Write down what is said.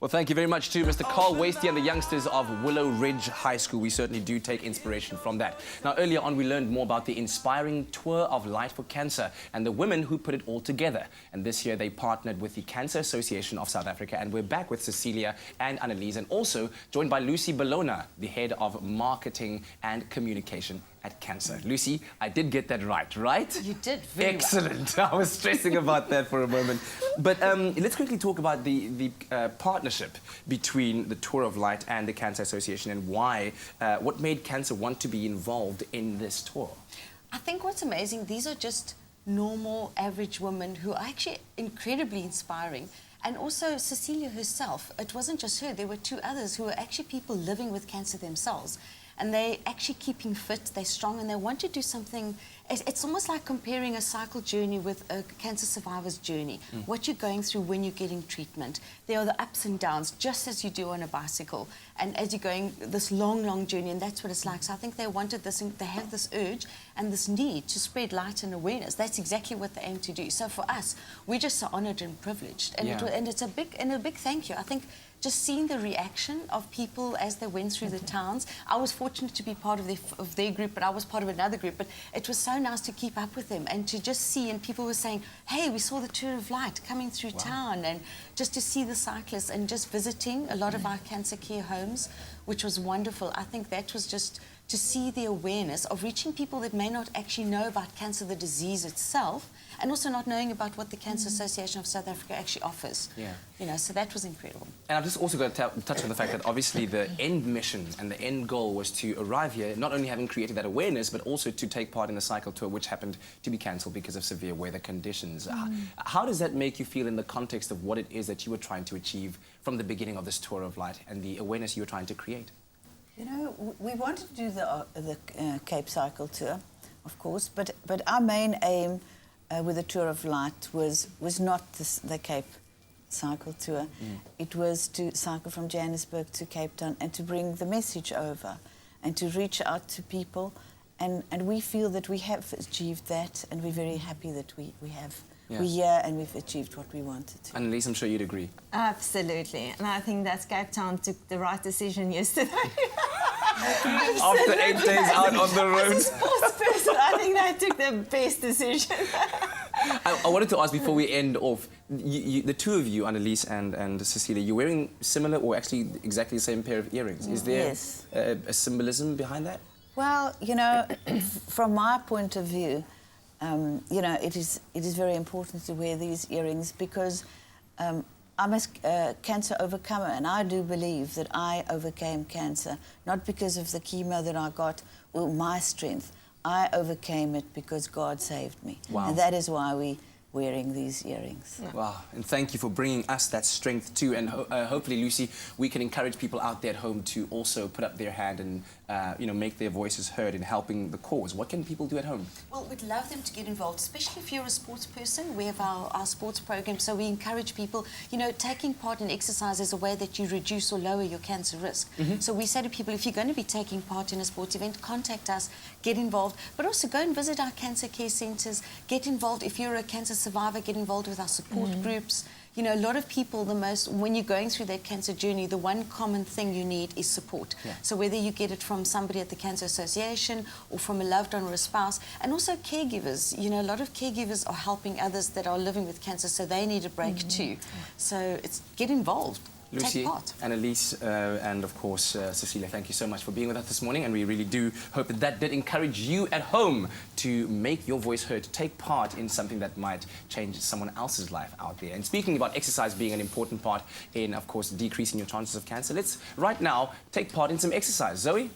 Well, thank you very much to Mr. Carl Wasty and the youngsters of Willow Ridge High School. We certainly do take inspiration from that. Now, earlier on, we learned more about the inspiring Tour of Light for Cancer and the women who put it all together. And this year, they partnered with the Cancer Association of South Africa. And we're back with Cecilia and Annelise, and also joined by Lucy Bologna, the head of marketing and communication at CANSA. Lucy, I did get that right? You did very Excellent. Well. I was stressing about that for a moment. But let's quickly talk about the partnership between the Tour of Light and the CANSA Association, and why, what made CANSA want to be involved in this tour? I think what's amazing, these are just normal, average women who are actually incredibly inspiring. And also Cecilia herself, it wasn't just her, there were two others who were actually people living with cancer themselves. And they're actually keeping fit, they're strong, and they want to do something. It's almost like comparing a cycle journey with a cancer survivor's journey. What you're going through when you're getting treatment. There are the ups and downs, just as you do on a bicycle. And as you're going this long, long journey, and that's what it's like. So I think they wanted this, and they have this urge and this need to spread light and awareness. That's exactly what they aim to do. So for us, we're just so honoured and privileged. And, it's a big thank you. I think just seeing the reaction of people as they went through the towns. I was fortunate to be part of their group, but I was part of another group. But it was so nice to keep up with them and to just see, and people were saying, hey, we saw the Tour of Light coming through town, and just to see the cyclists and just visiting a lot of our cancer care homes, which was wonderful. I think that was just to see the awareness of reaching people that may not actually know about cancer, the disease itself, and also not knowing about what the Cancer Association of South Africa actually offers. You know, so that was incredible. And I've just also got to touch on the fact that obviously the end mission and the end goal was to arrive here, not only having created that awareness, but also to take part in the cycle tour, which happened to be cancelled because of severe weather conditions. How does that make you feel in the context of what it is that you were trying to achieve from the beginning of this Tour of Light and the awareness you were trying to create? You know, we wanted to do the Cape Cycle Tour, of course, but our main aim with the Tour of Light was not the Cape Cycle Tour. It was to cycle from Johannesburg to Cape Town and to bring the message over and to reach out to people. And we feel that we have achieved that, and we're very happy that we're here and we've achieved what we wanted to. Annelise, I'm sure you'd agree. Absolutely. And I think that Cape Town took the right decision yesterday. After 8 days out on the road. As a sports person, I think they took the best decision. I wanted to ask before we end off, the two of you, Annelise and Cecilia, you're wearing similar or actually exactly the same pair of earrings. Is there a symbolism behind that? Well, you know, from my point of view, you know, it is very important to wear these earrings because I'm a cancer overcomer, and I do believe that I overcame cancer, not because of the chemo that I got or my strength. I overcame it because God saved me. Wow. And that is why we're wearing these earrings. Wow, and thank you for bringing us that strength too, and hopefully, Lucy, we can encourage people out there at home to also put up their hand and you know, make their voices heard in helping the cause. What can people do at home? Well, we'd love them to get involved, especially if you're a sports person. We have our sports program, so we encourage people, you know, taking part in exercise is a way that you reduce or lower your cancer risk. So we say to people, if you're going to be taking part in a sports event, contact us, get involved, but also go and visit our cancer care centres, get involved. If you're a cancer survivor, get involved with our support groups. You know, a lot of people, when you're going through that cancer journey, the one common thing you need is support. So whether you get it from somebody at the Cancer Association or from a loved one or a spouse, and also caregivers. You know, a lot of caregivers are helping others that are living with cancer, so they need a break too. So get involved. Lucy, Annelise, and of course Cecilia, thank you so much for being with us this morning, and we really do hope that that did encourage you at home to make your voice heard, to take part in something that might change someone else's life out there. And speaking about exercise being an important part in, of course, decreasing your chances of cancer, let's right now take part in some exercise. Zoe?